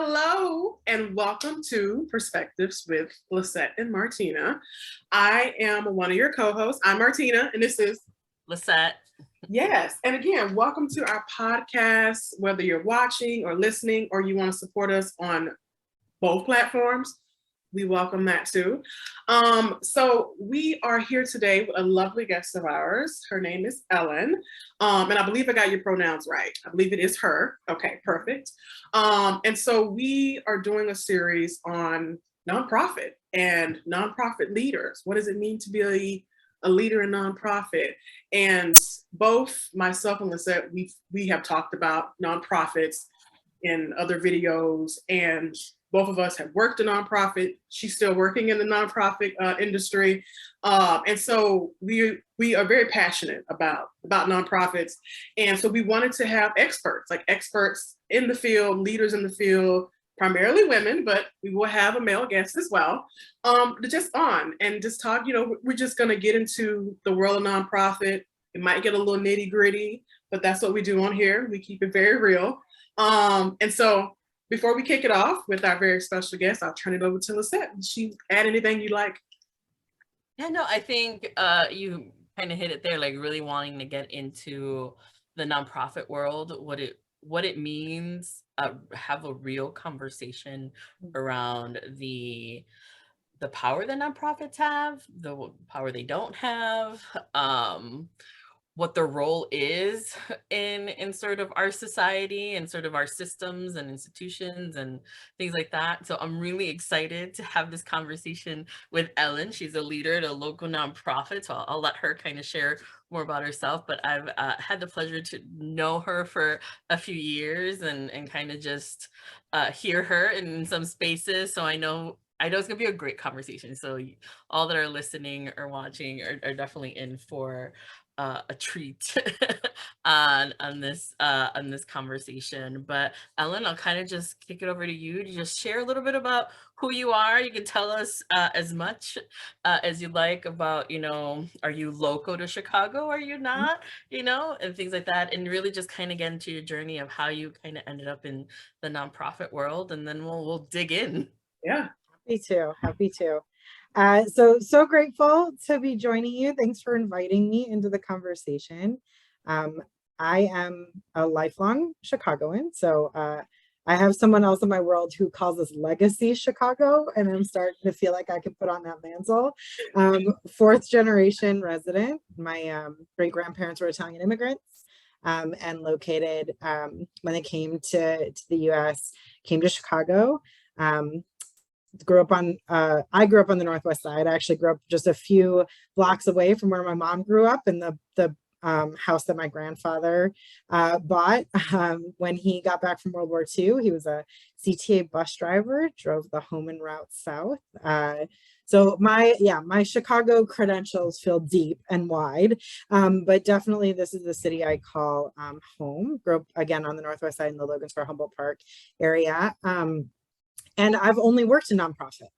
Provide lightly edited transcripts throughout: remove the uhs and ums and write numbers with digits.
Hello and welcome to Perspectives with Lisette and Martina. I am one of your co-hosts. I'm Martina and this is Lisette. Yes. And again, welcome to our podcast, whether you're watching or listening or you want to support us on both platforms. We welcome that too. So we are here today with a lovely guest of ours. Her name is Ellen. And I believe I got your pronouns right. I believe it is her. Okay, perfect. And so we are doing a series on nonprofit and nonprofit leaders. What does it mean to be a leader in nonprofit? And both myself and Lisette, we have talked about nonprofits in other videos, and both of us have worked in nonprofit. She's still working in the nonprofit industry. And so we are very passionate about nonprofits. And so we wanted to have experts in the field, leaders in the field, primarily women, but we will have a male guest as well, to just talk. We're just going to get into the world of nonprofit. It might get a little nitty gritty, but that's what we do on here. We keep it very real. And so before we kick it off with our very special guest, I'll turn it over to Lisette. She add anything you like? Yeah, no, I think you kind of hit it there, like really wanting to get into the nonprofit world, what it means, have a real conversation around the power that nonprofits have, the power they don't have, what their role is in sort of our society and sort of our systems and institutions and things like that. So I'm really excited to have this conversation with Ellen. She's a leader at a local nonprofit, so I'll let her kind of share more about herself, but I've had the pleasure to know her for a few years and kind of just hear her in some spaces. So I know it's gonna be a great conversation. So all that are listening or watching are definitely in for a treat on this conversation. But Ellen, I'll kind of just kick it over to you to just share a little bit about who you are. You can tell us as much as you like about, are you local to Chicago? Are you not? And things like that, and really just kind of get into your journey of how you kind of ended up in the nonprofit world, and then we'll dig in. Yeah. Happy to. So grateful to be joining you. Thanks for inviting me into the conversation. I am a lifelong Chicagoan, so I have someone else in my world who calls us Legacy Chicago, and I'm starting to feel like I can put on that mantle. Fourth generation resident. My great grandparents were Italian immigrants. And located when they came to the U.S., came to Chicago. I grew up on the Northwest Side. I actually grew up just a few blocks away from where my mom grew up, in the house that my grandfather bought when he got back from World War II. He was a CTA bus driver, drove the Home and Route South. So my Chicago credentials feel deep and wide, but definitely this is the city I call home. Grew up again on the Northwest Side in the Logan Square Humboldt Park area. And I've only worked in nonprofit.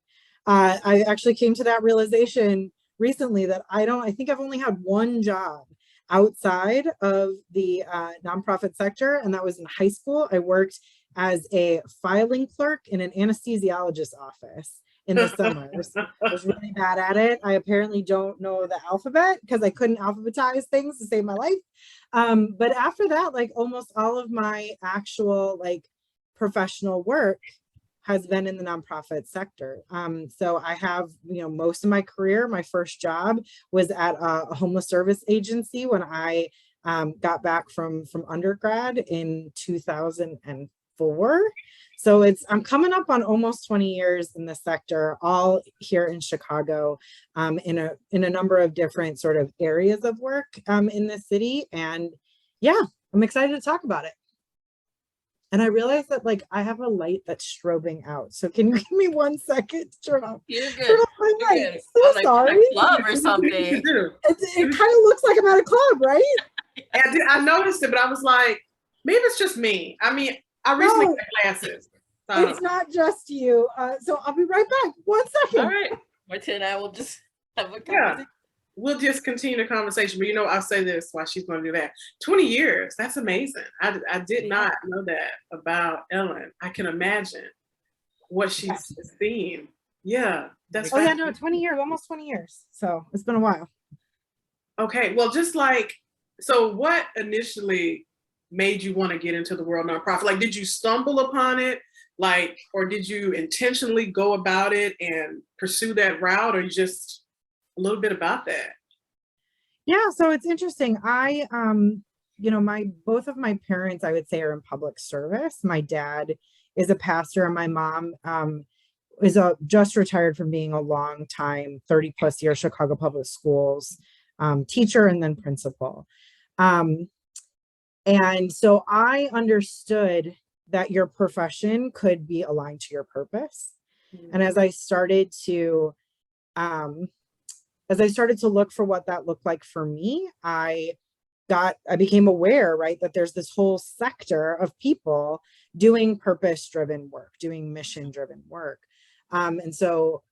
I actually came to that realization recently that I think I've only had one job outside of the nonprofit sector, and that was in high school. I worked as a filing clerk in an anesthesiologist's office in the summers. I was really bad at it. I apparently don't know the alphabet because I couldn't alphabetize things to save my life. But after that, like almost all of my actual professional work has been in the nonprofit sector. So I have, most of my career, my first job was at a homeless service agency when I got back from undergrad in 2004. So I'm coming up on almost 20 years in the sector, all here in Chicago, in a number of different sort of areas of work in the city. And yeah, I'm excited to talk about it. And I realized that I have a light that's strobing out. So can you give me 1 second to turn off? You're good. Turn off my light. So sorry. A club or something. It kind of looks like I'm at a club, right? I noticed it, but I was like, maybe it's just me. I mean, I recently got glasses. So. It's not just you. So I'll be right back. 1 second. All right. Martina and I will just have a conversation. we'll just continue the conversation. But I'll say this while she's going to do that. 20 years, that's amazing. I did not know that about Ellen. I can imagine what she's seen. Yeah, that's. Oh yeah, no, 20 years, almost 20 years. So it's been a while. Okay, well, so what initially made you want to get into the world nonprofit? Like, did you stumble upon it? Like, or did you intentionally go about it and pursue that route, or you just a little bit about that? Yeah, so it's interesting. I both of my parents, I would say, are in public service. My dad is a pastor, and my mom is just retired from being a long time, 30 plus year Chicago Public Schools teacher and then principal. And so I understood that your profession could be aligned to your purpose. And as I started to look for what that looked like for me, I became aware, right, that there's this whole sector of people doing purpose-driven work, doing mission-driven work. And so,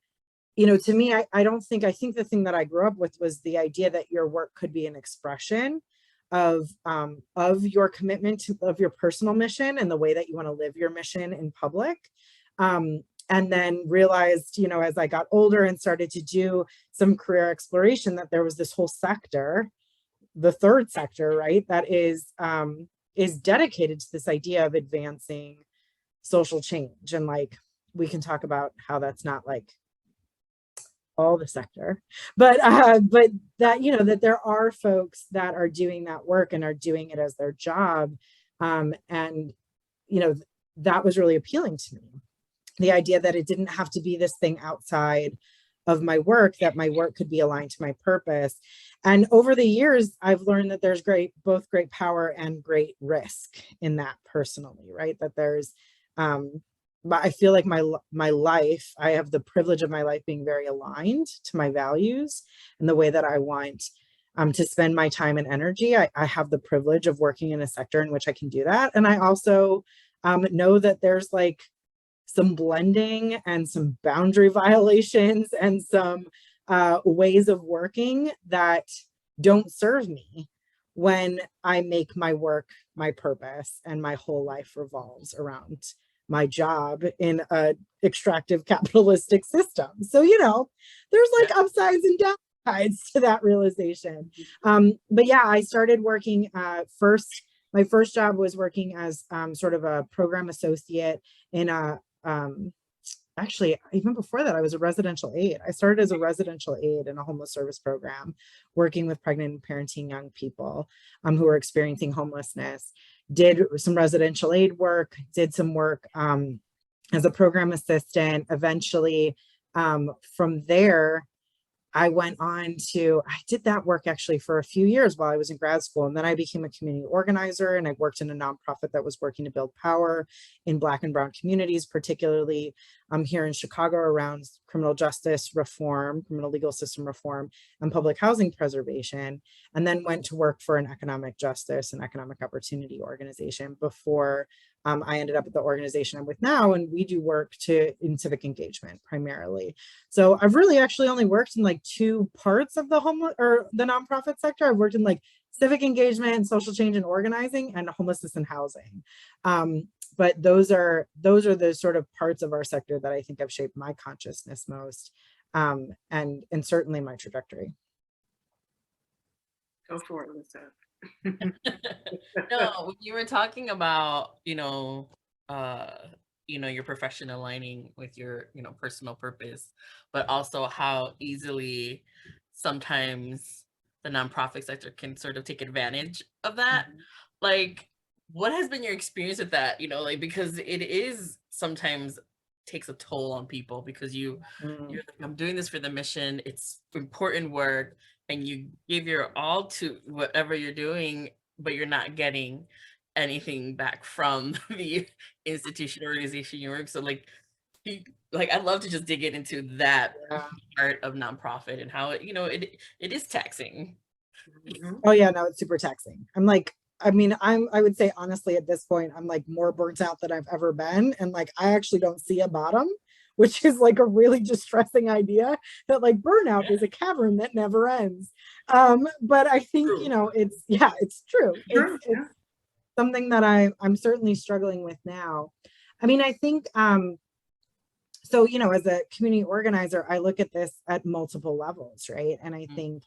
to me, I think the thing that I grew up with was the idea that your work could be an expression of your commitment of your personal mission and the way that you want to live your mission in public. And then realized, as I got older and started to do some career exploration, that there was this whole sector, the third sector, right, that is dedicated to this idea of advancing social change. And like, we can talk about how that's not like all the sector, but that, that there are folks that are doing that work and are doing it as their job. And, that was really appealing to me. The idea that it didn't have to be this thing outside of my work, that my work could be aligned to my purpose. And over the years, I've learned that there's both great power and great risk in that personally, right? That there's, I feel like my life, I have the privilege of my life being very aligned to my values and the way that I want to spend my time and energy. I have the privilege of working in a sector in which I can do that. And I also know that there's like some blending and some boundary violations and some ways of working that don't serve me when I make my work my purpose and my whole life revolves around my job in a extractive capitalistic system. So, there's like upsides and downsides to that realization. But yeah, I started working my first job was working as sort of a program associate in a, actually, even before that, I was a residential aide. I started as a residential aide in a homeless service program, working with pregnant and parenting young people who were experiencing homelessness. Did some residential aid work, did some work as a program assistant. Eventually, from there, I did that work actually for a few years while I was in grad school. And then I became a community organizer, and I worked in a nonprofit that was working to build power in Black and Brown communities, particularly here in Chicago around criminal justice reform, criminal legal system reform, and public housing preservation. And then went to work for an economic justice and economic opportunity organization before I ended up at the organization I'm with now, and we do work in civic engagement primarily. So I've really actually only worked in like two parts of the the nonprofit sector. I've worked in like civic engagement, social change and organizing, and homelessness and housing. But those are the sort of parts of our sector that I think have shaped my consciousness most, and certainly my trajectory. Go for it, Lisa. No, when you were talking about, your profession aligning with your, personal purpose, but also how easily sometimes the nonprofit sector can sort of take advantage of that. Like, what has been your experience with that? Because it is sometimes takes a toll on people because you're like, I'm doing this for the mission. It's important work, and you give your all to whatever you're doing, but you're not getting anything back from the institution or organization you work. So I'd love to just dig into that part of nonprofit and how it is taxing. Oh yeah, no, it's super taxing. I would say honestly at this point, I'm like more burnt out than I've ever been. And like, I actually don't see a bottom which is like a really distressing idea, that like burnout is a cavern that never ends. But I think, True. you know, it's true. True, It's something that I'm certainly struggling with now. I mean, I think, so, you know, as a community organizer, I look at this at multiple levels, right? And I think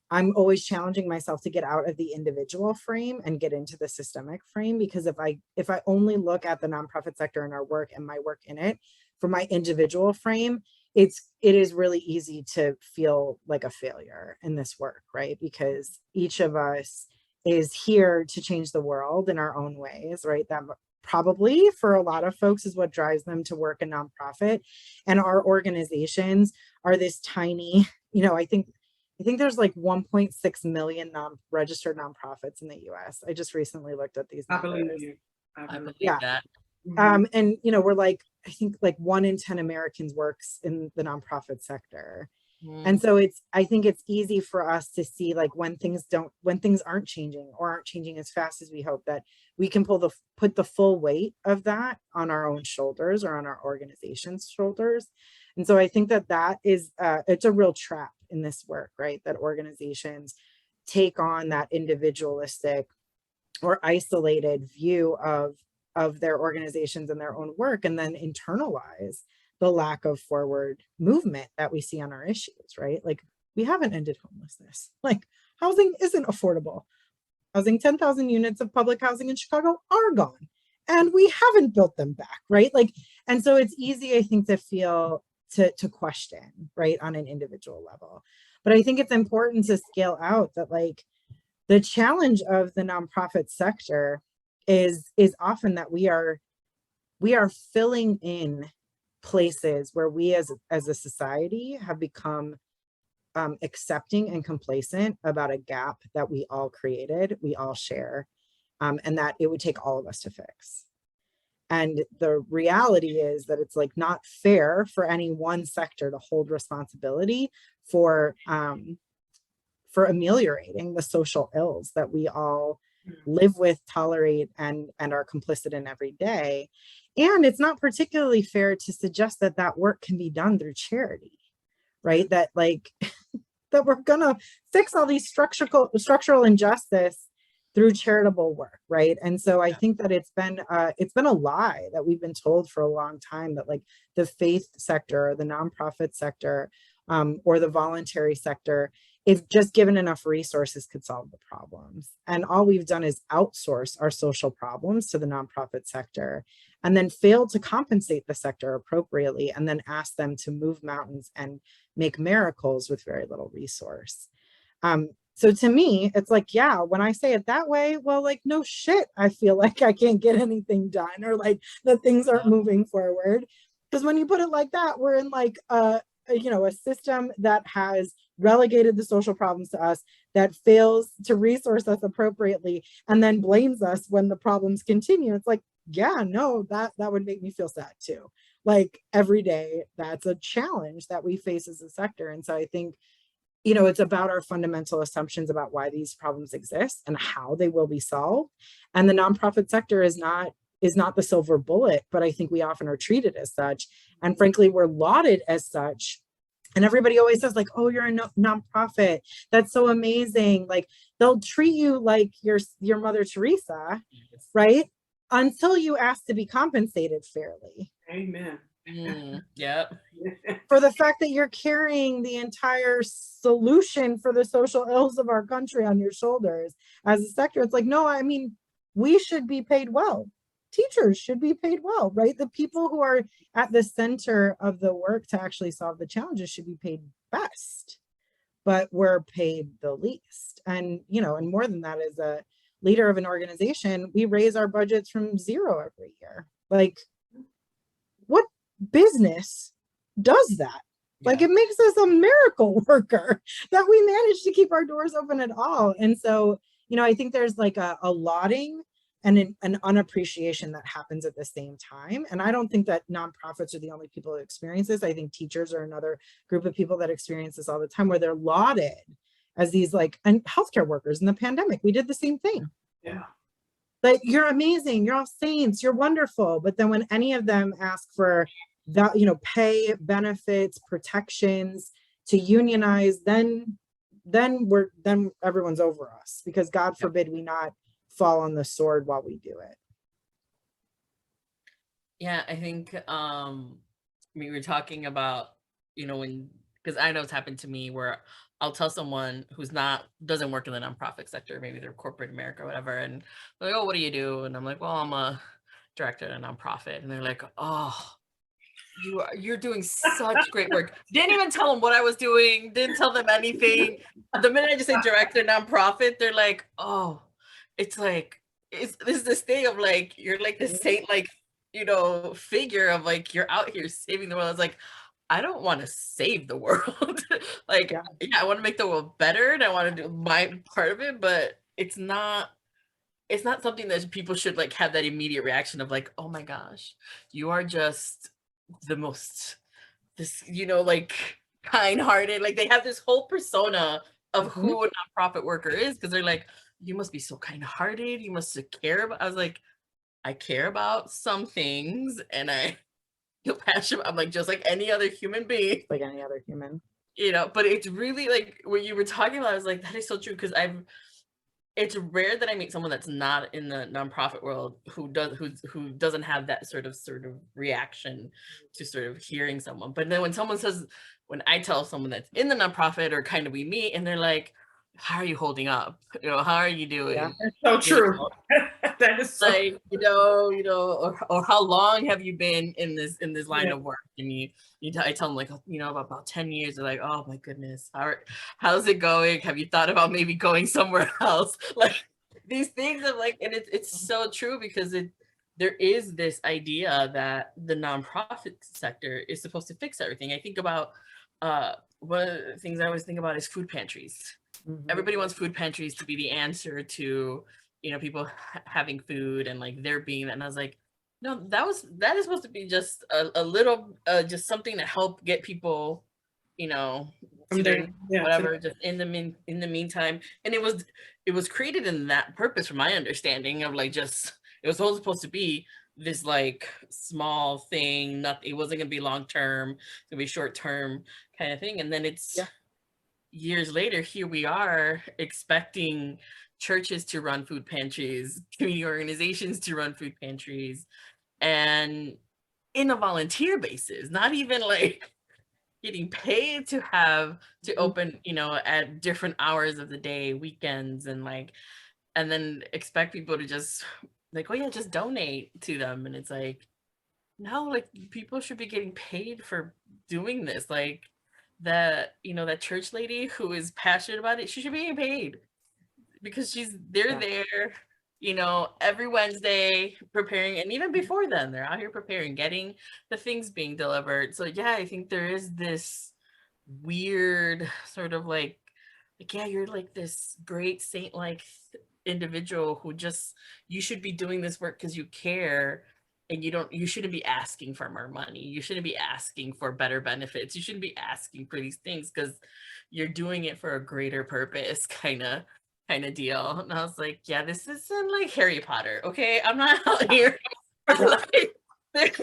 I'm always challenging myself to get out of the individual frame and get into the systemic frame, because if I only look at the nonprofit sector and our work and my work in it from my individual frame, it is really easy to feel like a failure in this work, right? Because each of us is here to change the world in our own ways, right? That probably for a lot of folks is what drives them to work in nonprofit. And our organizations are this tiny, you know, I think there's like 1.6 million registered nonprofits in the US. I just recently looked at these I numbers. believe you. I believe Yeah. that. And you know, we're like, I think like 1 in 10 Americans works in the nonprofit sector. And so I think it's easy for us to see like when things aren't changing or aren't changing as fast as we hope, that we can put the full weight of that on our own shoulders or on our organization's shoulders. And so I think that is, it's a real trap in this work, right? That organizations take on that individualistic or isolated view of their organizations and their own work, and then internalize the lack of forward movement that we see on our issues, right? Like, we haven't ended homelessness. Like, housing isn't affordable. Housing, 10,000 units of public housing in Chicago are gone, and we haven't built them back, right? Like, and so it's easy, I think, to feel to question, right, on an individual level. But I think it's important to scale out that, like, the challenge of the nonprofit sector is often that we are filling in places where we as a society have become accepting and complacent about a gap that we all created, we all share, and that it would take all of us to fix. And the reality is that it's like not fair for any one sector to hold responsibility for ameliorating the social ills that we all live with, tolerate, and are complicit in every day. And it's not particularly fair to suggest that that work can be done through charity, right? That like that we're gonna fix all these structural injustice through charitable work, right? And so I think that it's been a lie that we've been told for a long time, that like the faith sector, or the nonprofit sector, or the voluntary sector, if just given enough resources, could solve the problems. And all we've done is outsource our social problems to the nonprofit sector, and then fail to compensate the sector appropriately, and then ask them to move mountains and make miracles with very little resource. So to me, it's like, yeah, when I say it that way, well, like, no shit, I feel like I can't get anything done, or like that things aren't moving forward. Because when you put it like that, we're in like a system that has relegated the social problems to us, that fails to resource us appropriately, and then blames us when the problems continue. It's like, yeah, no, that would make me feel sad too. Like, every day, that's a challenge that we face as a sector. And so I think, it's about our fundamental assumptions about why these problems exist and how they will be solved. And the nonprofit sector is not the silver bullet, but I think we often are treated as such. And frankly, we're lauded as such. And everybody always says like, oh, you're a nonprofit. That's so amazing. Like, they'll treat you like your Mother Teresa, right? Until you ask to be compensated fairly. Amen. Yep. For the fact that you're carrying the entire solution for the social ills of our country on your shoulders as a sector. It's like, no, I mean, we should be paid well. Teachers should be paid well, right? The people who are at the center of the work to actually solve the challenges should be paid best, but we're paid the least. And, and more than that, as a leader of an organization, we raise our budgets from zero every year. Like, what business does that? Yeah. Like, it makes us a miracle worker that we manage to keep our doors open at all. And so, I think there's like a lauding and an unappreciation that happens at the same time. And I don't think that nonprofits are the only people who experience this. I think teachers are another group of people that experience this all the time, where they're lauded as these and healthcare workers in the pandemic. We did the same thing. Yeah. Like, you're amazing, you're all saints, you're wonderful. But then when any of them ask for that, you know, pay, benefits, protections, to unionize, then everyone's over us, because God forbid we not fall on the sword while we do it. Yeah, I think we were talking about, you know, when, because I know it's happened to me where I'll tell someone who's doesn't work in the nonprofit sector, maybe they're corporate America or whatever, and they're like, oh, what do you do? And I'm like, well, I'm a director at a nonprofit. And they're like, oh, you're doing such great work. Didn't even tell them what I was doing, didn't tell them anything. The minute I just say director nonprofit, they're like, oh, it's like, it's this thing of like, you're like this saint, like, you know, figure of like, you're out here saving the world. It's like, I don't want to save the world. Like, Yeah. yeah, I want to make the world better and I want to do my part of it, but it's not something that people should like have that immediate reaction of like, oh my gosh, you are just the most, this, you know, like kind-hearted. Like they have this whole persona of who a nonprofit worker is, because they're like, you must be so kind-hearted, you must care about. I was like, I care about some things and I feel passionate. I'm like, just like any other human being, Like any other human, you know. But it's really like what you were talking about, I was like, that is so true, because it's rare that I meet someone that's not in the nonprofit world who doesn't have that sort of reaction to sort of hearing someone. But then when I tell someone that's in the nonprofit or kind of we meet, and they're like, how are you holding up? You know, how are you doing? Yeah. That's so true. That is so Like, or how long have you been in this line of work? And I tell them like, you know, about 10 years. They're like, oh my goodness, how's it going? Have you thought about maybe going somewhere else? Like these things of like, and it's so true, because there is this idea that the nonprofit sector is supposed to fix everything. I think about one of the things I always think about is food pantries. Everybody wants food pantries to be the answer to, you know, people having food and like there being that. And I was like, no, that is supposed to be just a little, just something to help get people, you know, to their whatever, just in the meantime. And it was created in that purpose, from my understanding of like, just, it was all supposed to be this like small thing, it wasn't gonna be long term, it's gonna be short term kind of thing. And then it's years later, here we are expecting churches to run food pantries, community organizations to run food pantries, and in a volunteer basis, not even like getting paid to open, you know, at different hours of the day, weekends, and like, and then expect people to just like, oh yeah, just donate to them. And it's like, no, like people should be getting paid for doing this. Like that, you know, that church lady who is passionate about it, she should be getting paid, because they're there, you know, every Wednesday preparing, and even before then, they're out here preparing, getting the things being delivered. So yeah, I think there is this weird sort of like yeah, you're like this great saint-like individual who just, you should be doing this work because you care, and you shouldn't be asking for more money, you shouldn't be asking for better benefits, you shouldn't be asking for these things, because you're doing it for a greater purpose, kind of deal. And I was like, yeah, this isn't like Harry Potter, okay? I'm not out here like,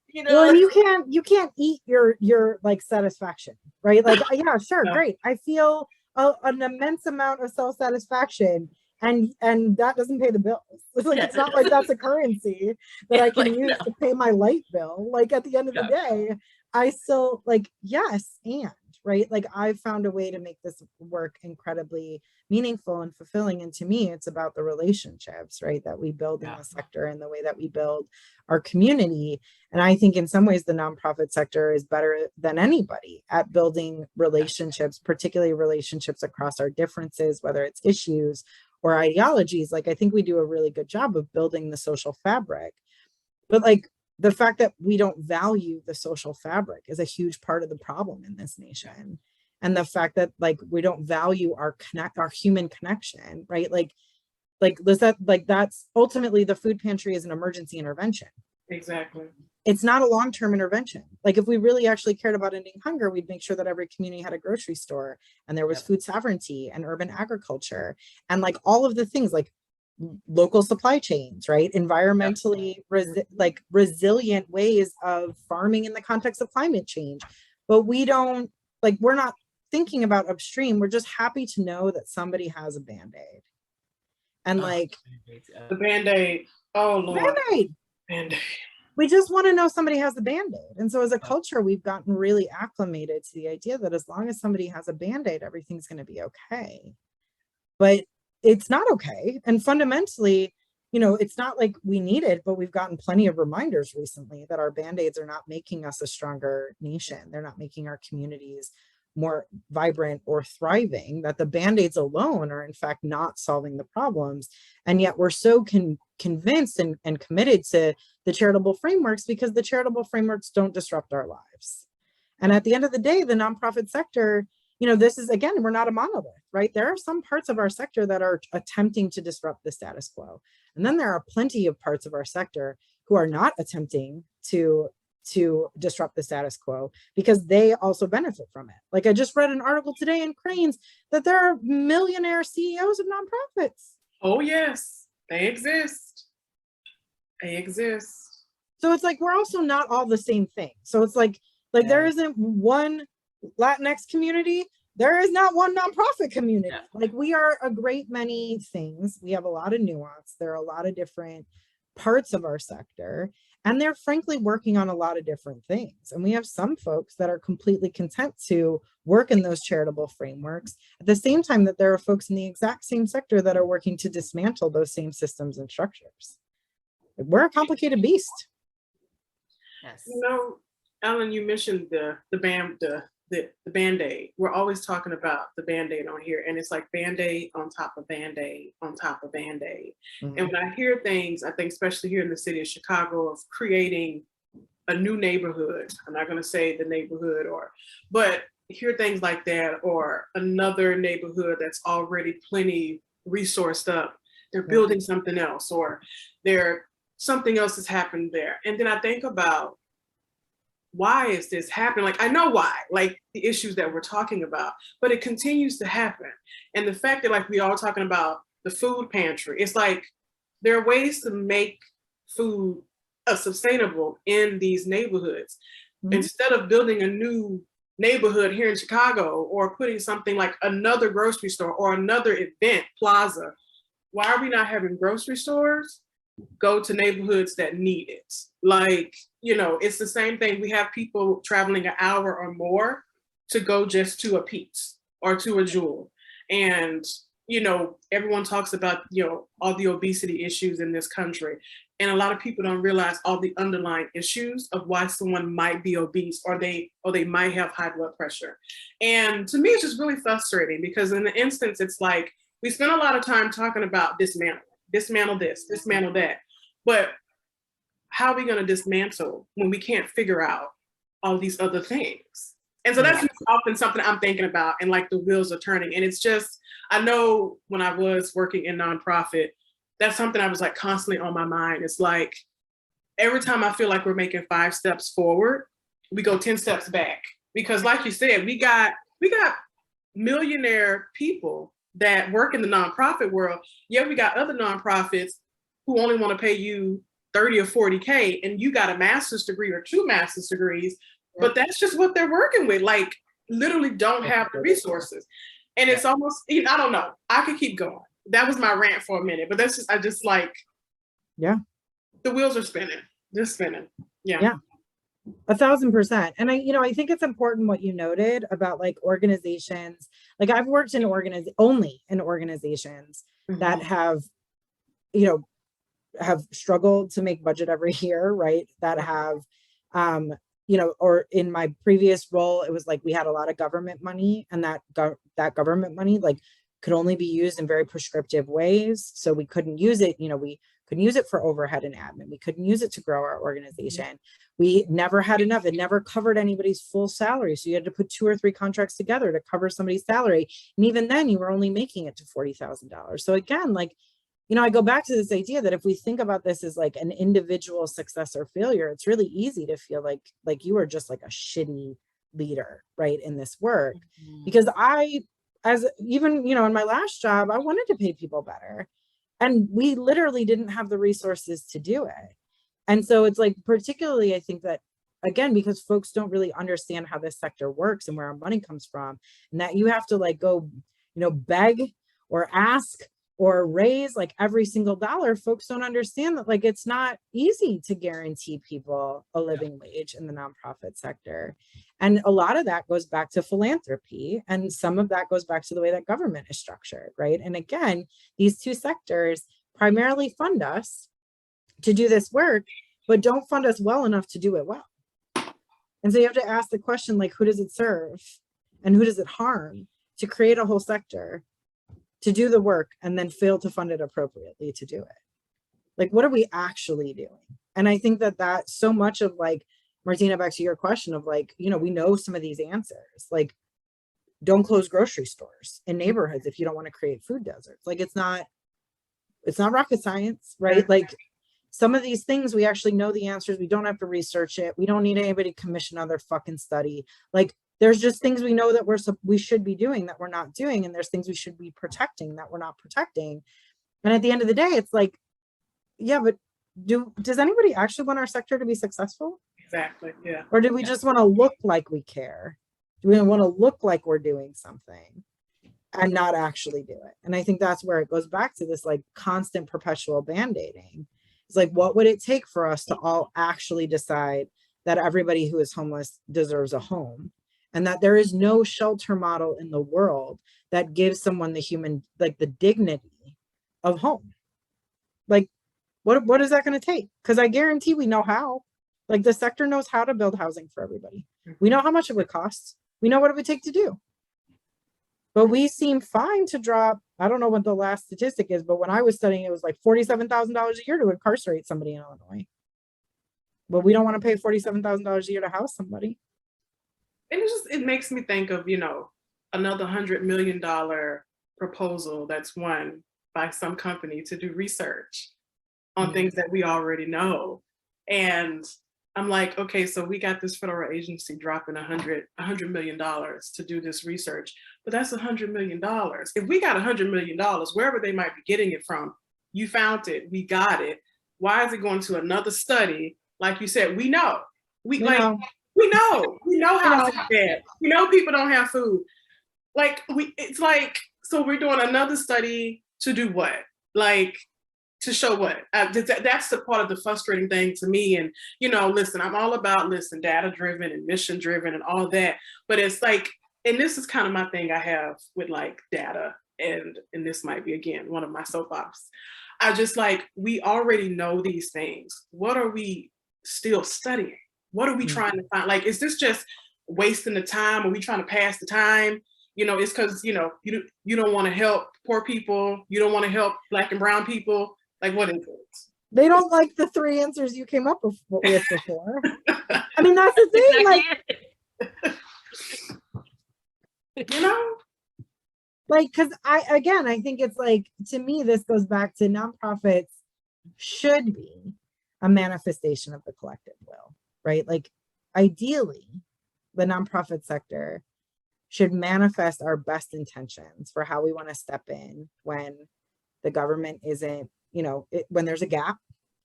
you know. well, and you can't eat your like satisfaction, right? Like yeah, sure, great, I feel an immense amount of self-satisfaction, and that doesn't pay the bills. It's like, it's not like that's a currency that I can use to pay my light bill. Like at the end of the day, I still like, yes, and right, like I've found a way to make this work incredibly meaningful and fulfilling. And to me, it's about the relationships, right, that we build in the sector, and the way that we build our community. And I think in some ways the nonprofit sector is better than anybody at building relationships, particularly relationships across our differences, whether it's issues or ideologies. Like I think we do a really good job of building the social fabric, but like the fact that we don't value the social fabric is a huge part of the problem in this nation. And the fact that like we don't value our human connection, right? Like that's ultimately, the food pantry is an emergency intervention. Exactly. It's not a long-term intervention. Like if we really actually cared about ending hunger, we'd make sure that every community had a grocery store, and there was food sovereignty and urban agriculture, and like all of the things. Like local supply chains, right? Environmentally resilient ways of farming in the context of climate change. But we don't, like, we're not thinking about upstream. We're just happy to know that somebody has a Band-Aid. And like the Band-Aid, oh Lord. Band-Aid. Band-Aid. We just want to know somebody has a Band-Aid. And so as a culture, we've gotten really acclimated to the idea that as long as somebody has a Band-Aid, everything's going to be okay. But it's not okay. And fundamentally, you know, it's not like we need it, but we've gotten plenty of reminders recently that our Band-Aids are not making us a stronger nation. They're not making our communities more vibrant or thriving, that the Band-Aids alone are in fact not solving the problems. And yet we're so convinced and committed to the charitable frameworks because the charitable frameworks don't disrupt our lives. And at the end of the day, the nonprofit sector, you know, this is, again, we're not a monolith, right? There are some parts of our sector that are attempting to disrupt the status quo. And then there are plenty of parts of our sector who are not attempting to disrupt the status quo because they also benefit from it. Like I just read an article today in Cranes that there are millionaire CEOs of nonprofits. Oh yes, they exist. They exist. So it's like, we're also not all the same thing. So it's like there isn't one Latinx community, there is not one nonprofit community. Like we are a great many things. We have a lot of nuance. There are a lot of different parts of our sector, and they're frankly working on a lot of different things. And we have some folks that are completely content to work in those charitable frameworks at the same time that there are folks in the exact same sector that are working to dismantle those same systems and structures. We're a complicated beast. Yes. You know, Ellen, you mentioned the Band-Aid. We're always talking about the Band-Aid on here, and it's like Band-Aid on top of Band-Aid on top of Band-Aid. Mm-hmm. And when I hear things, I think especially here in the city of Chicago, of creating a new neighborhood. I'm not going to say the neighborhood, but hear things like that, or another neighborhood that's already plenty resourced up. They're building something else, or something else has happened there. And then I think about, why is this happening? Like, I know why, like the issues that we're talking about, but it continues to happen. And the fact that, like, we are talking about the food pantry, it's like, there are ways to make food sustainable in these neighborhoods. Mm-hmm. Instead of building a new neighborhood here in Chicago, or putting something like another grocery store or another event plaza, why are we not having grocery stores go to neighborhoods that need it? Like, you know, it's the same thing. We have people traveling an hour or more to go just to a Pete's or to a Jewel. And, you know, everyone talks about, you know, all the obesity issues in this country. And a lot of people don't realize all the underlying issues of why someone might be obese, or they might have high blood pressure. And to me, it's just really frustrating, because in the instance, it's like, we spend a lot of time talking about dismantle this, dismantle that. But how are we going to dismantle when we can't figure out all these other things? And so that's often something I'm thinking about, and like the wheels are turning. And it's just, I know when I was working in nonprofit, that's something I was like constantly on my mind. It's like, every time I feel like we're making 5 steps forward, we go 10 steps back. Because like you said, we got millionaire people that work in the nonprofit world. Yeah, we got other nonprofits who only want to pay you 30 or 40K, and you got a master's degree or 2 master's degrees, but that's just what they're working with. Like, literally don't have the resources. And it's almost, I don't know, I could keep going. That was my rant for a minute, but that's just, I just like, the wheels are spinning, just spinning. Yeah. 1,000%. And I think it's important what you noted about like organizations. Like, I've worked in only in organizations that have, have struggled to make budget every year, right? That have, or in my previous role, it was like we had a lot of government money, and that government money like could only be used in very prescriptive ways. So we couldn't use it, we couldn't use it for overhead and admin. We couldn't use it to grow our organization. We never had enough. It never covered anybody's full salary. So you had to put 2 or 3 contracts together to cover somebody's salary. And even then you were only making it to $40,000. So again, like, I go back to this idea that if we think about this as like an individual success or failure, it's really easy to feel like you are just like a shitty leader, right, in this work. Because in my last job, I wanted to pay people better. And we literally didn't have the resources to do it. And so it's like, particularly, I think that, again, because folks don't really understand how this sector works and where our money comes from, and that you have to like go, beg or ask or raise like every single dollar, folks don't understand that like it's not easy to guarantee people a living wage in the nonprofit sector. And a lot of that goes back to philanthropy, and some of that goes back to the way that government is structured, right? And again, these two sectors primarily fund us to do this work, but don't fund us well enough to do it well. And so you have to ask the question, like, who does it serve and who does it harm to create a whole sector to do the work and then fail to fund it appropriately to do it? Like, what are we actually doing? And I think that so much of, like, Martina, back to your question of like, we know some of these answers, like, don't close grocery stores in neighborhoods if you don't want to create food deserts. Like, it's not rocket science, right? Like, some of these things we actually know the answers. We don't have to research it. We don't need anybody to commission another fucking study. Like, there's just things we know that we should be doing that we're not doing, and there's things we should be protecting that we're not protecting. And at the end of the day, it's like, yeah, but does anybody actually want our sector to be successful? Exactly. Yeah. Or do we just want to look like we care? Do we want to look like we're doing something and not actually do it? And I think that's where it goes back to this like constant perpetual band-aiding. It's like, what would it take for us to all actually decide that everybody who is homeless deserves a home, and that there is no shelter model in the world that gives someone the human, like the dignity of home? Like, what is that going to take? Because I guarantee we know how. Like, the sector knows how to build housing for everybody. We know how much it would cost. We know what it would take to do. But we seem fine to drop, I don't know what the last statistic is, but when I was studying, it was like $47,000 a year to incarcerate somebody in Illinois. But we don't want to pay $47,000 a year to house somebody. And it makes me think of, another $100 million proposal that's won by some company to do research on things that we already know. And I'm like, okay, so we got this federal agency dropping $100 million to do this research, but that's $100 million. If we got $100 million, wherever they might be getting it from, you found it, we got it. Why is it going to another study? Like you said, we know. We know how it's bad. We know people don't have food. It's like, so we're doing another study to do what? Like, to show what? That's the part of the frustrating thing to me. And, listen, I'm all about, data driven and mission driven and all that. But it's like, and this is kind of my thing I have with like data, and this might be, again, one of my soapbox. I just like, we already know these things. What are we still studying? What are we trying to find? Like, is this just wasting the time? Are we trying to pass the time? It's because, you don't want to help poor people. You don't want to help Black and brown people. Like, what is it? They don't like the three answers you came up with before. I mean, that's the thing. Like, because I think it's like, to me, this goes back to nonprofits should be a manifestation of the collective will, right? Like, ideally, the nonprofit sector should manifest our best intentions for how we want to step in when the government isn't, when there's a gap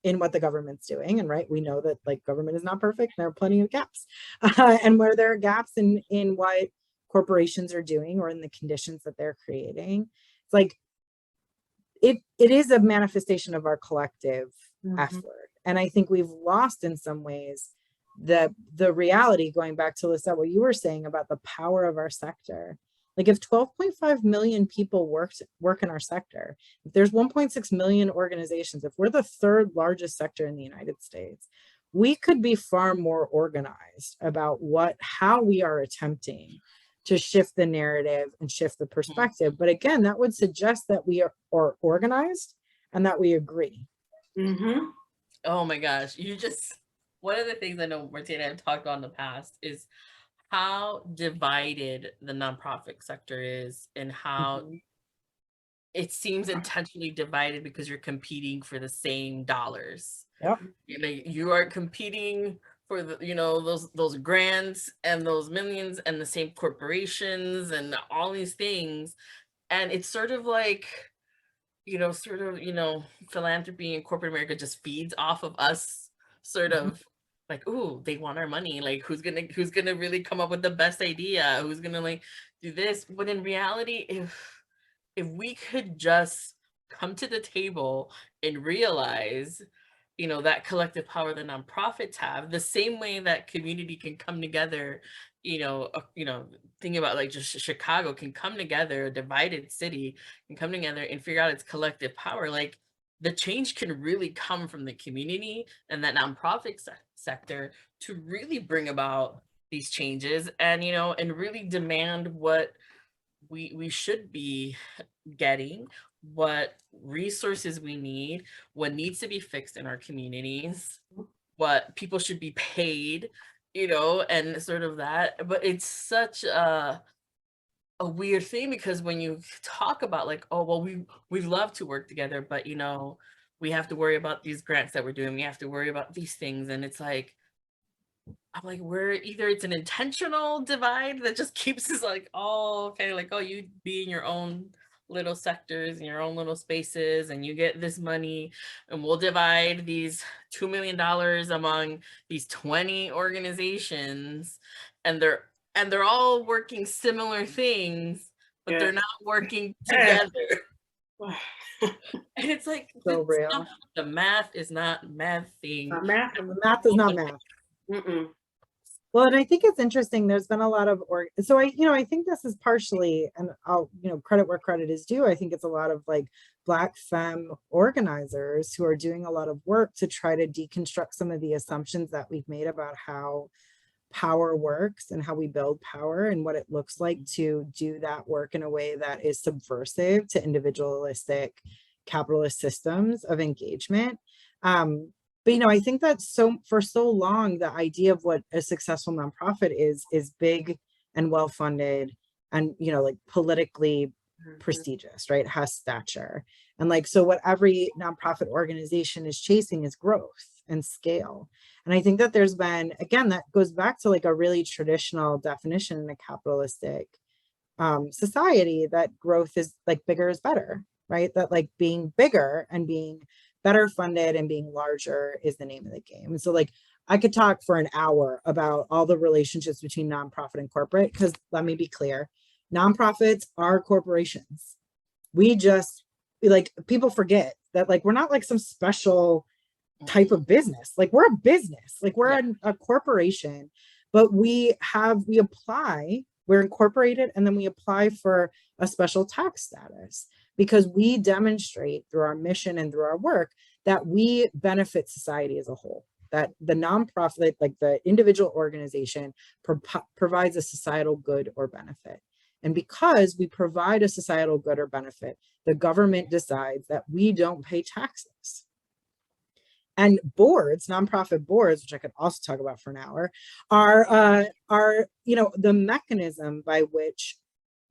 in what the government's doing. And right, we know that like government is not perfect. There are plenty of gaps. And where there are gaps in what corporations are doing or in the conditions that they're creating, it's like, it is a manifestation of our collective effort. And I think we've lost in some ways the reality, going back to Lisette, what you were saying about the power of our sector. Like, if 12.5 million people work in our sector, if there's 1.6 million organizations, if we're the third largest sector in the United States, we could be far more organized about how we are attempting to shift the narrative and shift the perspective. But again, that would suggest that we are organized and that we agree. Oh my gosh, one of the things I know Martina and I have talked about in the past is how divided the nonprofit sector is, and how it seems intentionally divided because you're competing for the same dollars. Yep. You are competing for those grants and those millions and the same corporations and all these things. And it's sort of like, sort of, philanthropy in corporate America just feeds off of us sort of like, ooh, they want our money. Like who's gonna really come up with the best idea? Who's gonna like do this? But in reality, if we could just come to the table and realize, that collective power that nonprofits have, the same way that community can come together, thinking about like just Chicago can come together, a divided city can come together and figure out its collective power. Like the change can really come from the community and that nonprofit sector to really bring about these changes and, and really demand what we should be getting, what resources we need, what needs to be fixed in our communities, what people should be paid, and sort of that. But it's such a weird thing because when you talk about like, oh well, we love to work together, but we have to worry about these grants that we're doing, we have to worry about these things, and it's like, I'm like, we're either it's an intentional divide that just keeps us like, oh, okay, like, oh, you be in your own little sectors in your own little spaces and you get this money and we'll divide these $2 million among these 20 organizations and they're all working similar things, but they're not working together. And it's like, So real. the math is not mathing. Math. The math is not math. Well, and I think it's interesting. There's been a lot of so I think this is partially, and I'll credit where credit is due. I think it's a lot of like Black femme organizers who are doing a lot of work to try to deconstruct some of the assumptions that we've made about how power works and how we build power and what it looks like to do that work in a way that is subversive to individualistic capitalist systems of engagement. But I think that for so long, the idea of what a successful nonprofit is big and well-funded and, like politically prestigious, right? Has stature. And like, so what every nonprofit organization is chasing is growth and scale. And I think that there's been, again, that goes back to like a really traditional definition in a capitalistic society, that growth is like bigger is better, right? That like being bigger and being better funded and being larger is the name of the game. And so like, I could talk for an hour about all the relationships between nonprofit and corporate, because let me be clear, nonprofits are corporations. We just, like, people forget that like, we're not like some special type of business. Like we're a business, like we're a corporation, but we're incorporated, and then we apply for a special tax status because we demonstrate through our mission and through our work that we benefit society as a whole, that the nonprofit, like the individual organization, provides a societal good or benefit. And because we provide a societal good or benefit, the government decides that we don't pay taxes. And boards, nonprofit boards, which I could also talk about for an hour, are the mechanism by which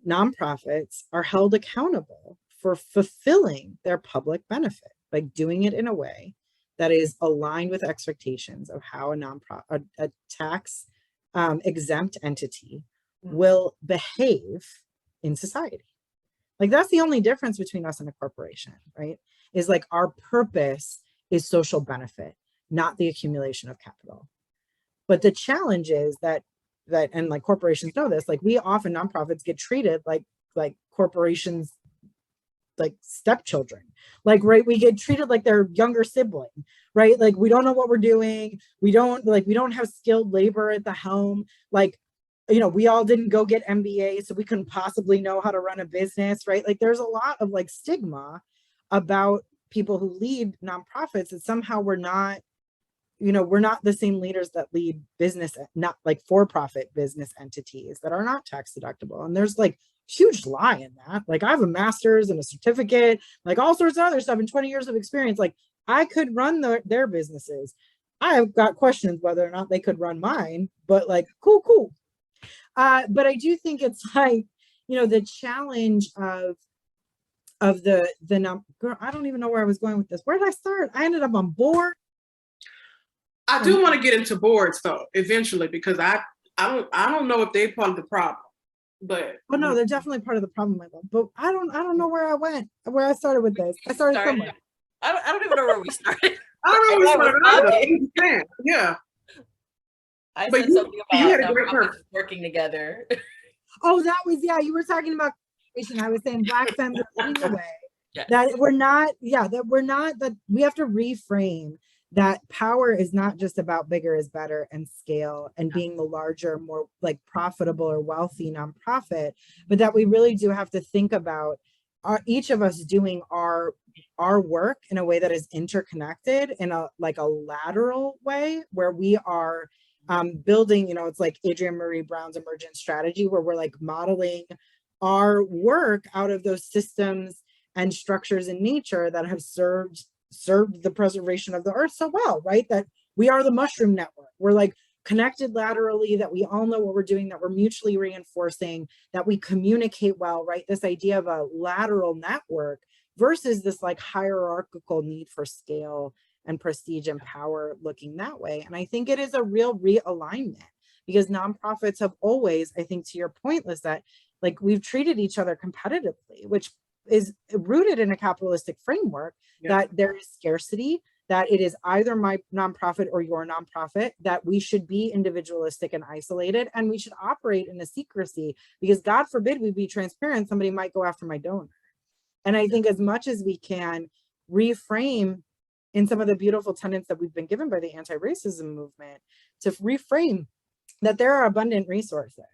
nonprofits are held accountable for fulfilling their public benefit, by doing it in a way that is aligned with expectations of how a tax exempt entity will behave in society. Like that's the only difference between us and a corporation, right? Is like our purpose is social benefit, not the accumulation of capital. But the challenge is that and like corporations know this, like we often, nonprofits get treated like corporations, like stepchildren, like, right, we get treated like their younger sibling, right? Like we don't know what we're doing, we don't have skilled labor at the helm, like we all didn't go get MBAs, so we couldn't possibly know how to run a business, right? Like there's a lot of like stigma about people who lead nonprofits, that somehow we're not the same leaders that lead business, not like for-profit business entities that are not tax deductible. And there's like huge lie in that. Like I have a master's and a certificate, like all sorts of other stuff, and 20 years of experience. Like I could run their businesses. I've got questions whether or not they could run mine, but like, cool. But I do think it's like, the challenge of the girl, I don't even know where I was going with this. Where did I start? I ended up on board. I do want to get into boards though, eventually, because I don't know if they're part of the problem. But Oh no, they're definitely part of the problem, I love. But I don't know where I started with this. I started somewhere. I don't even know where we started. I don't know I what was we started talking. either. Yeah. I But said something you about had a great nonprofits purpose. working together. Oh, that was, yeah, you were talking about I was saying Black femmes are leading the way. Yes. That we have to reframe that power is not just about bigger is better and scale and being the larger, more like profitable or wealthy nonprofit, but that we really do have to think about each of us doing our work in a way that is interconnected in a lateral way where we are building, it's like Adrienne Marie Brown's emergent strategy, where we're like modeling our work out of those systems and structures in nature that have served the preservation of the earth so well, right? That we are the mushroom network. We're like connected laterally, that we all know what we're doing, that we're mutually reinforcing, that we communicate well, right? This idea of a lateral network versus this like hierarchical need for scale and prestige and power looking that way. And I think it is a real realignment, because nonprofits have always, I think to your point, Liz, that like we've treated each other competitively, which is rooted in a capitalistic framework, that there is scarcity, that it is either my nonprofit or your nonprofit, that we should be individualistic and isolated, and we should operate in a secrecy, because God forbid we be transparent, somebody might go after my donor. And I think as much as we can reframe in some of the beautiful tenets that we've been given by the anti-racism movement, to reframe that there are abundant resources.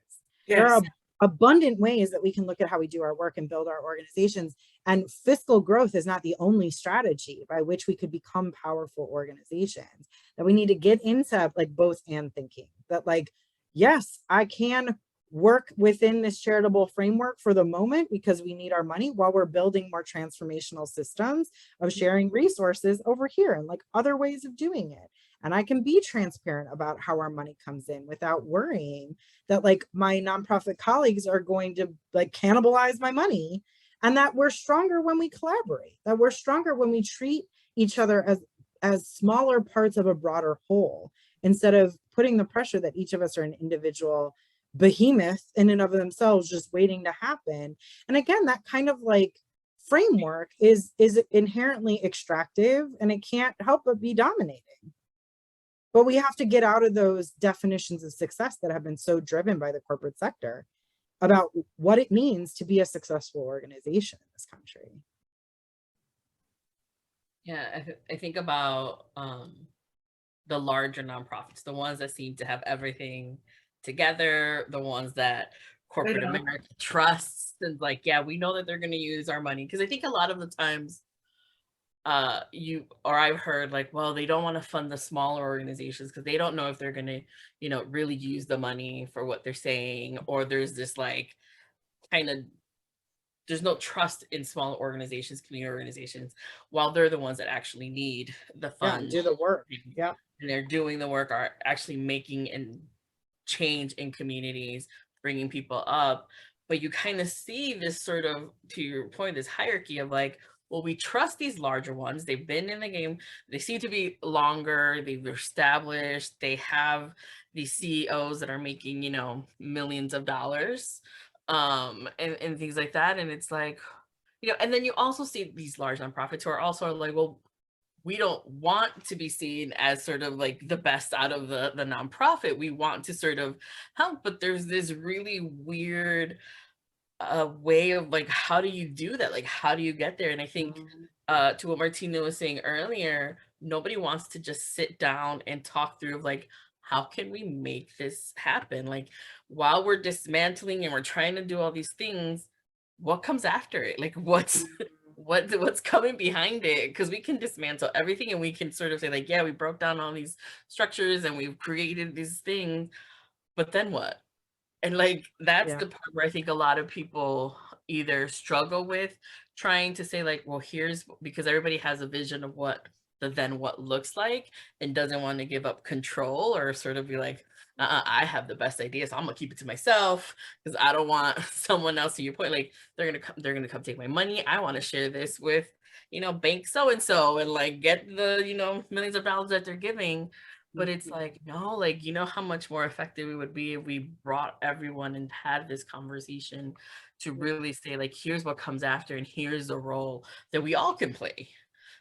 There are abundant ways that we can look at how we do our work and build our organizations. And fiscal growth is not the only strategy by which we could become powerful organizations. That we need to get into like both and thinking that like, yes, I can work within this charitable framework for the moment because we need our money, while we're building more transformational systems of sharing resources over here and like other ways of doing it. And I can be transparent about how our money comes in without worrying that like my nonprofit colleagues are going to like cannibalize my money, and that we're stronger when we collaborate, that we're stronger when we treat each other as smaller parts of a broader whole, instead of putting the pressure that each of us are an individual behemoth in and of themselves just waiting to happen. And again, that kind of like framework is inherently extractive, and it can't help but be dominating. But we have to get out of those definitions of success that have been so driven by the corporate sector about what it means to be a successful organization in this country. Yeah, I think about the larger nonprofits, the ones that seem to have everything together, the ones that corporate America trusts, and like, yeah, we know that they're going to use our money. Because I think a lot of the times I've heard like, well, they don't want to fund the smaller organizations because they don't know if they're going to, really use the money for what they're saying, or there's this like kind of, there's no trust in small organizations, community organizations, while they're the ones that actually need the funds, do the work. And they're doing the work, are actually making and change in communities, bringing people up. But you kind of see this sort of, to your point, this hierarchy of like, well, we trust these larger ones. They've been in the game. They seem to be longer. They've established. They have these CEOs that are making, millions of dollars, and things like that. And it's like, and then you also see these large nonprofits who are also like, well, we don't want to be seen as sort of like the best out of the nonprofit. We want to sort of help, but there's this really weird way of like, how do you do that? Like, how do you get there? And I think to what Martina was saying earlier, nobody wants to just sit down and talk through like, how can we make this happen? Like, while we're dismantling and we're trying to do all these things, what comes after it? Like, what's coming behind it? Because we can dismantle everything and we can sort of say like, yeah, we broke down all these structures and we've created these things, but then what? And like, that's the part where I think a lot of people either struggle with trying to say like, well, here's, because everybody has a vision of what the then what looks like, and doesn't want to give up control, or sort of be like, I have the best idea, so I'm gonna keep it to myself because I don't want someone else. To your point, like, they're gonna come take my money. I want to share this with, bank so and so, and like get the, millions of dollars that they're giving. But it's like, no, like, you know how much more effective we would be if we brought everyone and had this conversation to really say, like, here's what comes after, and here's the role that we all can play.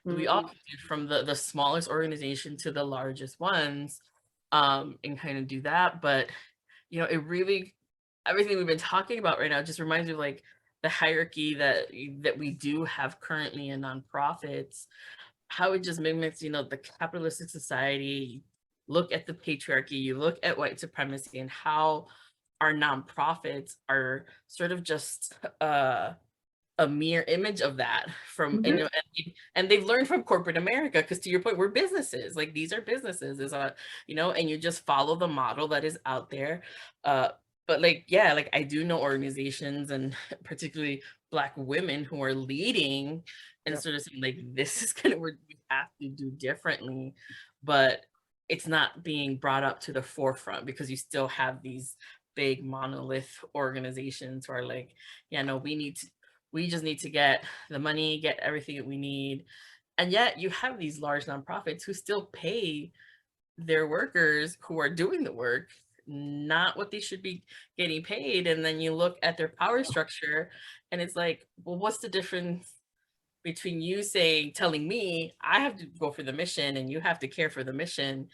We all Mhm. can do, from the smallest organization to the largest ones, and kind of do that. But you know, it really, everything we've been talking about right now just reminds me of like the hierarchy that we do have currently in nonprofits, how it just mimics, you know, the capitalistic society. You look at the patriarchy, you look at white supremacy, and how our nonprofits are sort of just a mere image of that from, you Mhm. know, and they've learned from corporate America, because to your point, we're businesses, like these are businesses, is a, you know, and you just follow the model that is out there. uh but like, yeah, like I do know organizations, and particularly Black women, who are leading and Yep. sort of saying like, this is kind of what we have to do differently, but it's not being brought up to the forefront, because you still have these big monolith organizations who are like, yeah, no, we just need to get the money, get everything that we need. And yet you have these large nonprofits who still pay their workers who are doing the work not what they should be getting paid. And then you look at their power structure, and it's like, well, what's the difference between you saying, telling me I have to go for the mission and you have to care for the mission?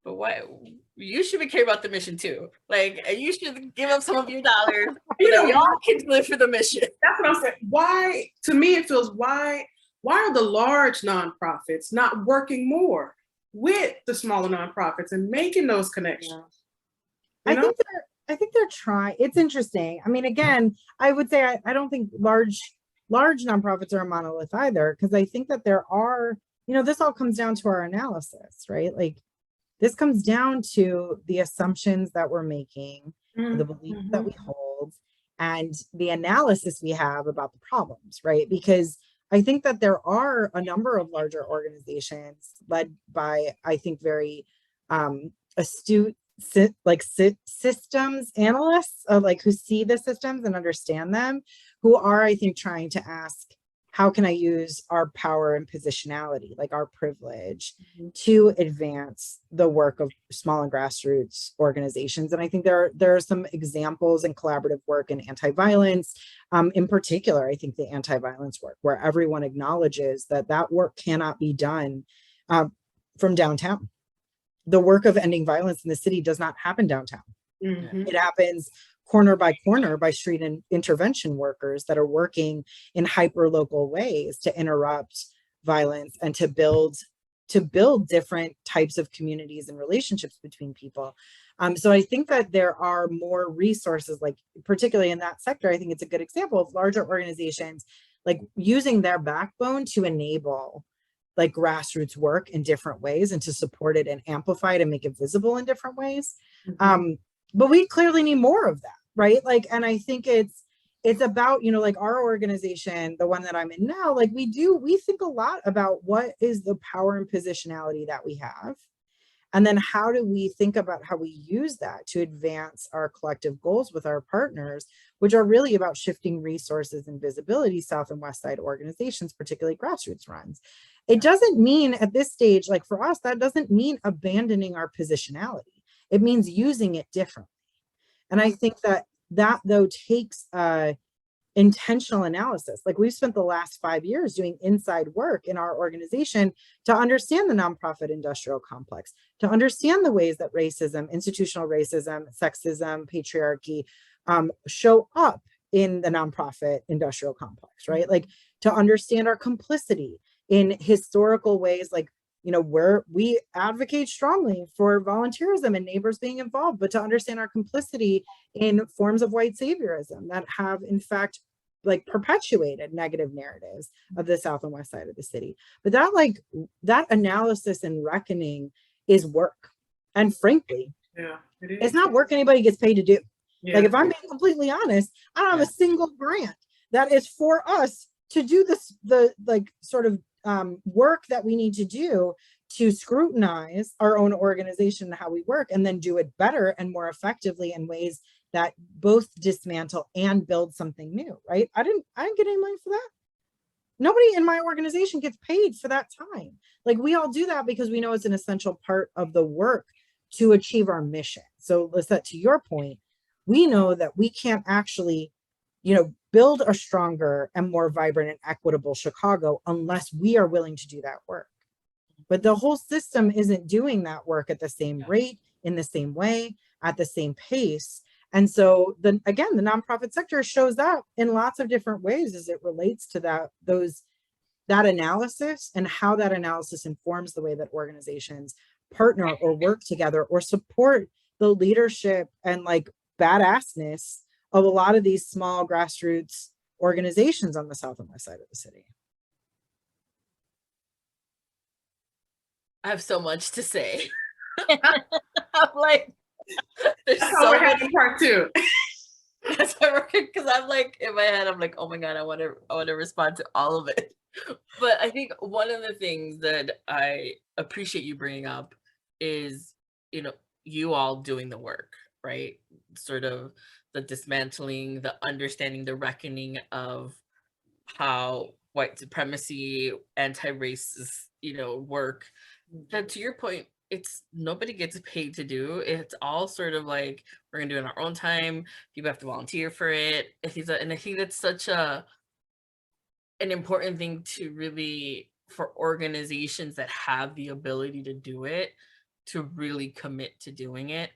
But what, you should be care about the mission too. Like, you should give up some of your dollars so You that know, we all can live for the mission. that's what I'm saying. Why, to me, it feels why are the large nonprofits not working more with the smaller nonprofits and making those connections? You I know? think they're trying. It's interesting. I mean, again, I would say I don't think large nonprofits are a monolith either, because I think that there are, this all comes down to our analysis, right? Like, this comes down to the assumptions that we're making, the beliefs that we Mhm. hold, and the analysis we have about the problems, right? Because I think that there are a number of larger organizations led by, I think, very astute systems analysts, like who see the systems and understand them, who are, I think, trying to ask, how can I use our power and positionality, like our privilege, Mhm. to advance the work of small and grassroots organizations? And I think there are some examples in collaborative work in anti-violence, in particular, I think the anti-violence work, where everyone acknowledges that that work cannot be done from downtown. The work of ending violence in the city does not happen downtown. Yeah. Mhm. It happens corner by street and intervention workers that are working in hyper local ways to interrupt violence and to build different types of communities and relationships between people. So I think that there are more resources, like particularly in that sector. I think it's a good example of larger organizations like using their backbone to enable like grassroots work in different ways and to support it and amplify it and make it visible in different ways. Mhm. But we clearly need more of that, right? Like, and I think it's about, like our organization, the one that I'm in now, like we think a lot about what is the power and positionality that we have. And then how do we think about how we use that to advance our collective goals with our partners, which are really about shifting resources and visibility, South and West Side organizations, particularly grassroots runs. It doesn't mean at this stage, like for us, that doesn't mean abandoning our positionality. It means using it differently. And I think that though takes intentional analysis. Like we've spent the last 5 years doing inside work in our organization to understand the nonprofit industrial complex, to understand the ways that racism, institutional racism, sexism, patriarchy show up in the nonprofit industrial complex, right? Like to understand our complicity in historical ways, like where we advocate strongly for volunteerism and neighbors being involved, but to understand our complicity in forms of white saviorism that have in fact like perpetuated negative narratives of the South and West Side of the city. But that analysis and reckoning is work. And frankly, Yeah, it it's is. not work anybody gets paid to do. Like Yeah. if I'm being completely honest, I don't have Yeah. a single grant that is for us to do this, the like sort of work that we need to do to scrutinize our own organization and how we work, and then do it better and more effectively in ways that both dismantle and build something new, right? I didn't get any money for that. Nobody in my organization gets paid for that time. Like, we all do that because we know it's an essential part of the work to achieve our mission. So, Lisette, to your point, we know that we can't actually, build a stronger and more vibrant and equitable Chicago unless we are willing to do that work. But the whole system isn't doing that work at the same rate, in the same way, at the same pace. And so the nonprofit sector shows up in lots of different ways as it relates to that analysis, and how that analysis informs the way that organizations partner or work together or support the leadership and like badassness of a lot of these small grassroots organizations on the south and west side of the city. I have so much to say. I'm like, there's That's why so we're much. having part two. That's why we're, because I'm like, in my head, I'm like, oh my God, I want to respond to all of it. But I think one of the things that I appreciate you bringing up is, you all doing the work, right? Sort of the dismantling, the understanding, the reckoning of how white supremacy, anti-racist, work. That, to your point, it's nobody gets paid to do. It's all sort of like, we're gonna do it in our own time. People have to volunteer for it. And I think that's such an important thing to really, for organizations that have the ability to do it, to really commit to doing it.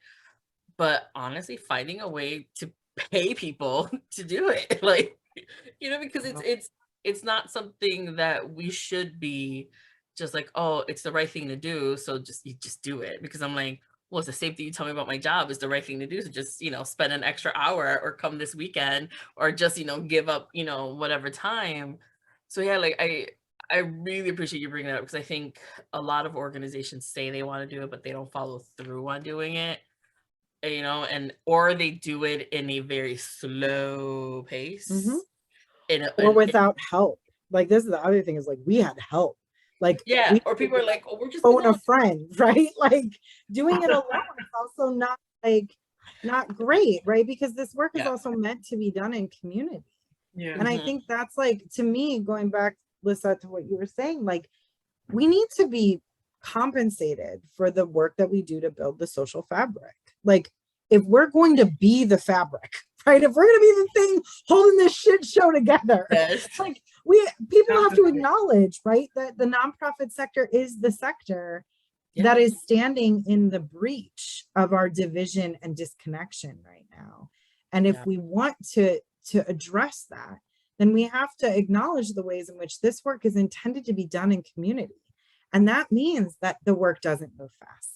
But honestly, finding a way to pay people to do it, like, because it's not something that we should be just like, oh, it's the right thing to do, so you just do it. Because I'm like, well, it's the same thing you tell me about my job is the right thing to do, so just spend an extra hour or come this weekend, or just give up whatever time. So yeah, like I really appreciate you bringing that up, because I think a lot of organizations say they want to do it, but they don't follow through on doing it, or they do it in a very slow pace. Or without help. Like, this is the other thing, is like, we had help. Like, yeah, or people are like, oh, we're just phone a friend, right? Like, doing it alone is also not great, right? Because this work is also meant to be done in community. Yeah. And I think that's, like, to me, going back, Lisa, to what you were saying, like, we need to be compensated for the work that we do to build the social fabric. Like, if we're going to be the fabric, right? If we're going to be the thing holding this shit show together, like, people have to acknowledge, right, that the nonprofit sector is the sector that is standing in the breach of our division and disconnection right now. And if we want to address that, then we have to acknowledge the ways in which this work is intended to be done in community. And that means that the work doesn't move fast.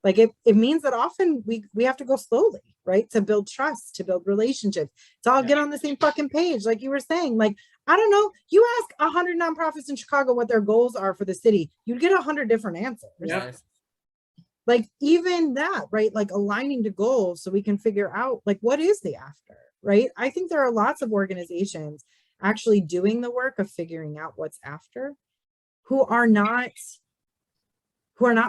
Like, it means that often we have to go slowly, right? To build trust, to build relationships, to all get on the same fucking page. Like you were saying, like, I don't know, you ask 100 nonprofits in Chicago what their goals are for the city, you'd get 100 different answers. Yes. Like, even that, right? Like, aligning to goals so we can figure out, like, what is the after, right? I think there are lots of organizations actually doing the work of figuring out what's after, who are not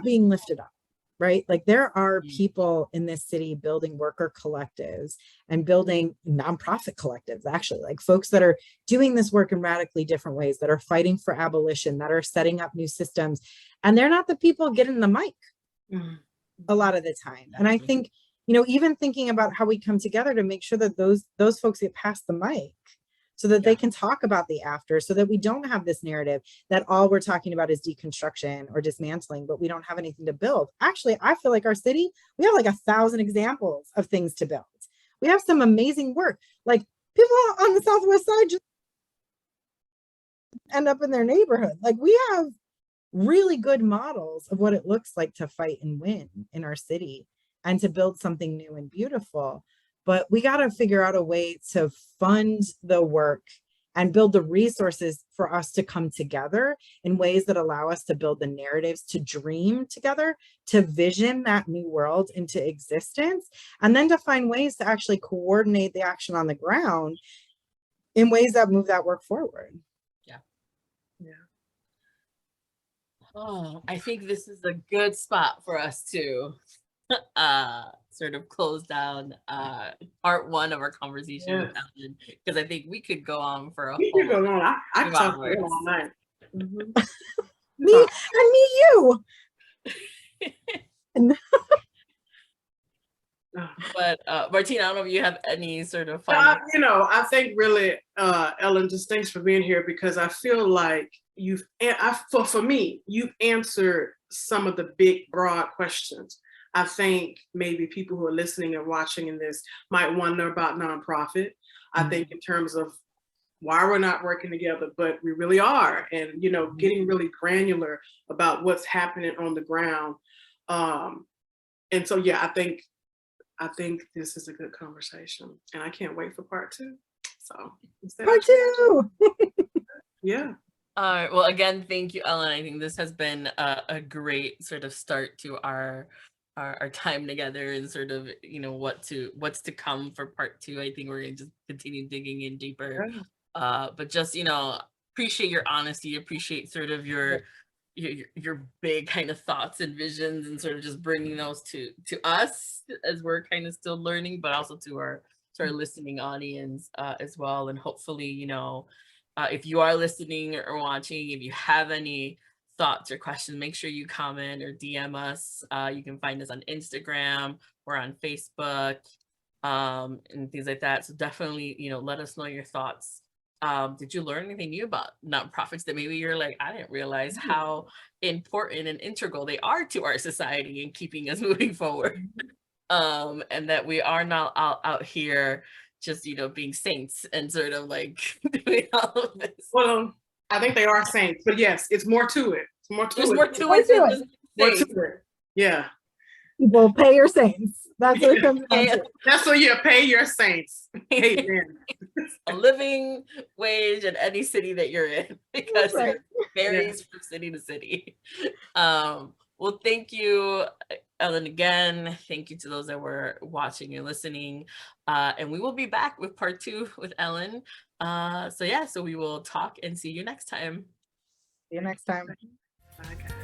being lifted up, right? Like, there are people in this city building worker collectives and building nonprofit collectives, actually, like folks that are doing this work in radically different ways, that are fighting for abolition, that are setting up new systems. And they're not the people getting the mic a lot of the time. And I think, even thinking about how we come together to make sure that those folks get past the mic, so that they can talk about the after, so that we don't have this narrative that all we're talking about is deconstruction or dismantling, but we don't have anything to build. Actually, I feel like our city, we have like 1,000 examples of things to build. We have some amazing work. Like, people on the Southwest side just end up in their neighborhood. Like, we have really good models of what it looks like to fight and win in our city and to build something new and beautiful. But we got to figure out a way to fund the work and build the resources for us to come together in ways that allow us to build the narratives, to dream together, to vision that new world into existence, and then to find ways to actually coordinate the action on the ground in ways that move that work forward. Oh, I think this is a good spot for us to sort of close down part one of our conversation with Yes. Ellen, because I think we could go on for a We whole could go on. I few could talk to hours. you all night. Mhm. Me and me you. But Martina, I don't know if you have any sort of final. I think really, Ellen, just thanks for being here, because I feel like for me, you've answered some of the big, broad questions. I think maybe people who are listening and watching in this might wonder about nonprofit. I think in terms of why we're not working together, but we really are, and getting really granular about what's happening on the ground. And so, yeah, I think this is a good conversation, and I can't wait for part two. So Part two. Yeah. All right. Well, again, thank you, Ellen. I think this has been a great sort of start to our time together, and sort of what's to come for part two. I think we're gonna just continue digging in deeper. But just appreciate your honesty, appreciate sort of your big kind of thoughts and visions, and sort of just bringing those to us as we're kind of still learning, but also to our listening audience as well. And hopefully, if you are listening or watching, if you have any thoughts or questions, make sure you comment or DM us. You can find us on Instagram or on Facebook, and things like that. So definitely, let us know your thoughts. Did you learn anything new about nonprofits that maybe you're like, I didn't realize how important and integral they are to our society and keeping us moving forward? And that we are not out here just, being saints and sort of like doing all of this. Well, I think they are saints, but yes, it's more to it. It's more to There's it. more to it than just More to saints. it. Yeah. People pay your saints. That's what it comes down to. That's what you pay your saints. Amen. A living wage in any city that you're in, because right. it varies from city to city. Well, thank you, Ellen, again. Thank you to those that were watching and listening. And we will be back with part two with Ellen. So we will talk and see you next time. See you next time. Bye, guys.